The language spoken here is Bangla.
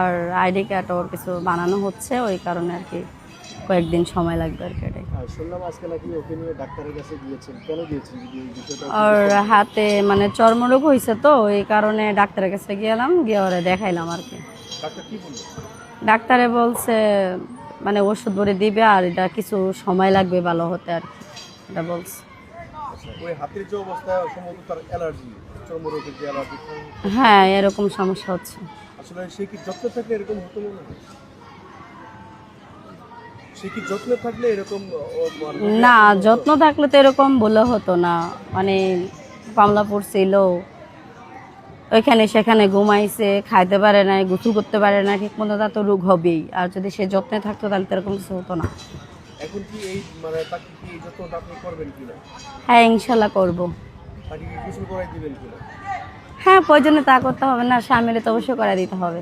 আর আইডি কার্ড ওর কিছু বানানো হচ্ছে, ওই কারণে আর কি কয়েকদিন সময় লাগবে আর কি। আর শুনলাম আজকে নাকি ওকে নিয়ে ডাক্তারের কাছে গিয়েছেন, কেন গিয়েছেন যদি এই বিষয়টা ওর হাতে মানে চর্মরোগ হয়েছে, তো এই কারণে ডাক্তারের কাছে গেলাম, গিয়ে ওরে দেখাইলাম আর কি। ডাক্তার কি বললো? ডাক্তারে বলছে মানে ওষুধ বড়ি দিবে, আর এটা কিছু সময় লাগবে ভালো হতে আর কি, এটা বলছে। আচ্ছা, ওই হাতের যে অবস্থা সম্ভবত তার অ্যালার্জি, চর্মরোগের যে অ্যালার্জি। হ্যাঁ, এরকম সমস্যা হচ্ছে। আসলে সে কি যত্ন থাকলে এরকম হতো মনে হয়? সে কি যত্ন থাকলে এরকম না, যত্ন থাকলে তো এরকম বলে হতো না। মানে কমলাপুর ছিল, ওইখানে সেখানে ঘুমাইছে, খাইতে পারে না, গোসল করতে পারে না ঠিক মতো, তা তো রোগ হবেই। আর যদি সে যত্নে থাকতো তাহলে তো এরকম কিছু হতো না। এখন কি এই মানে তাকে কি এই যত্নটা আপনি করবেন কিনা? হ্যাঁ, ইনশাল্লাহ করব। তাকে কি গোসল করাই দিবেন কিনা? হ্যাঁ, প্রয়োজনে তা করতে হবে না, স্বামীরে তো অবশ্যই করে দিতে হবে।